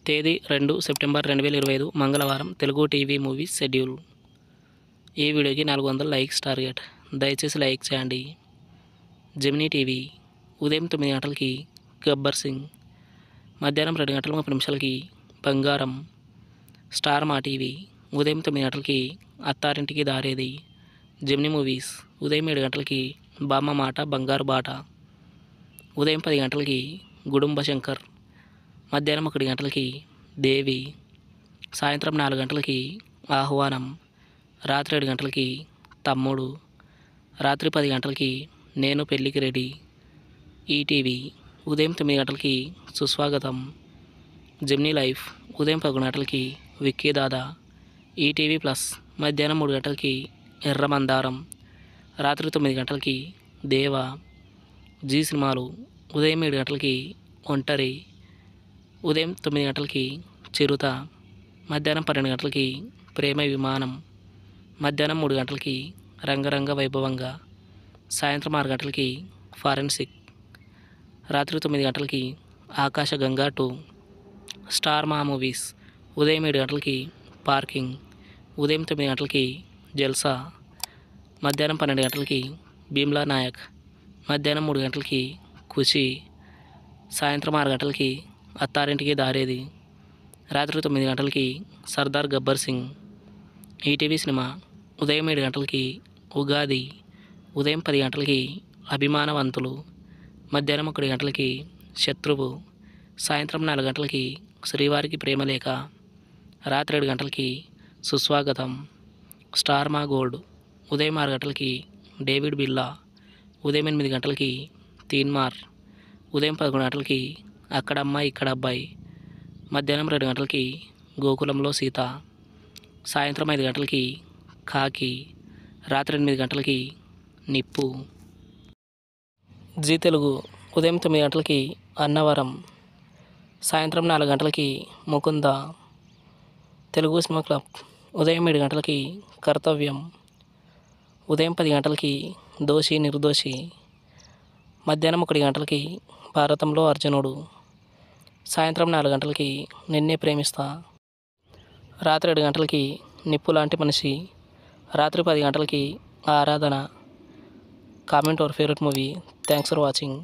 తేదీ 2 సెప్టెంబర్ 2025 మంగళవారం. Telugu TV movies schedule. ఈ వీడియోకి 400 లైక్స్ టార్గెట్. దయచేసి లైక్ చేయండి. జెమినీ టీవీ ఉదయం 9 గంటలకి గబ్బర్ సింగ్, మధ్యాహ్నం 2 గంటల 30 నిమిషాలకి బంగారం. స్టార్ మా టీవీ ఉదయం 9 గంటలకి అత్తారింటికి దారేది. జెమినీ మూవీస్ ఉదయం 7 గంటలకి బామ్మ మాట బంగారు బాట. ఉదయం 10 గంటలకి గుడుంబ శంకర్. మధ్యాహ్నం 1 గంటలకి దేవి. సాయంత్రం 4 గంటలకి ఆహ్వానం. రాత్రి 7 గంటలకి తమ్ముడు. రాత్రి 10 గంటలకి నేను పెళ్ళికి రెడీ. ఈటీవీ ఉదయం 9 గంటలకి సుస్వాగతం. జెమినీ లైఫ్ ఉదయం 11 గంటలకి విక్కీ దాదా. ఈటీవీ ప్లస్ మధ్యాహ్నం 3 గంటలకి ఎర్రమందారం. రాత్రి 9 గంటలకి దేవా. జీ సినిమాలు ఉదయం 7 గంటలకి ఒంటరి. ఉదయం 9 గంటలకి చిరుత. మధ్యాహ్నం 12 గంటలకి ప్రేమ విమానం. మధ్యాహ్నం 3 గంటలకి రంగరంగ వైభవంగా. సాయంత్రం 6 గంటలకి ఫారెన్సిక్. రాత్రి 9 గంటలకి ఆకాశగంగా 2. స్టార్ మా మూవీస్ ఉదయం 7 గంటలకి పార్కింగ్. ఉదయం 9 గంటలకి జల్సా. మధ్యాహ్నం 12 గంటలకి భీమ్లా నాయక్. మధ్యాహ్నం 3 గంటలకి ఖుషి. సాయంత్రం 6 గంటలకి అత్తారింటికి దారేది. రాత్రి 9 గంటలకి సర్దార్ గబ్బర్ సింగ్. ఈటీవీ సినిమా ఉదయం 7 గంటలకి ఉగాది. ఉదయం 10 గంటలకి అభిమానవంతులు. మధ్యాహ్నం 1 గంటలకి శత్రువు. సాయంత్రం 4 గంటలకి శ్రీవారికి ప్రేమలేఖ. రాత్రి 7 గంటలకి సుస్వాగతం. స్టార్ మా గోల్డ్ ఉదయం 6 గంటలకి డేవిడ్ బిల్లా. ఉదయం 8 గంటలకి తీన్మార్. ఉదయం 11 గంటలకి అక్కడ అమ్మాయి ఇక్కడ అబ్బాయి. మధ్యాహ్నం 2 గంటలకి గోకులంలో సీత. సాయంత్రం 5 గంటలకి కాకి. రాత్రి 8 గంటలకి నిప్పు. జీ తెలుగు ఉదయం 9 గంటలకి అన్నవరం. సాయంత్రం 4 గంటలకి ముకుంద. తెలుగు సినిమా క్లబ్ ఉదయం 7 గంటలకి కర్తవ్యం. ఉదయం 10 గంటలకి దోషి నిర్దోషి. మధ్యాహ్నం 1 గంటలకి భారతంలో అర్జునుడు. సాయంత్రం 4 గంటలకి నిన్నే ప్రేమిస్తా. రాత్రి 7 గంటలకి నిప్పు లాంటి మనిషి. రాత్రి 10 గంటలకి ఆరాధన. Comment your favourite movie. Thanks for watching.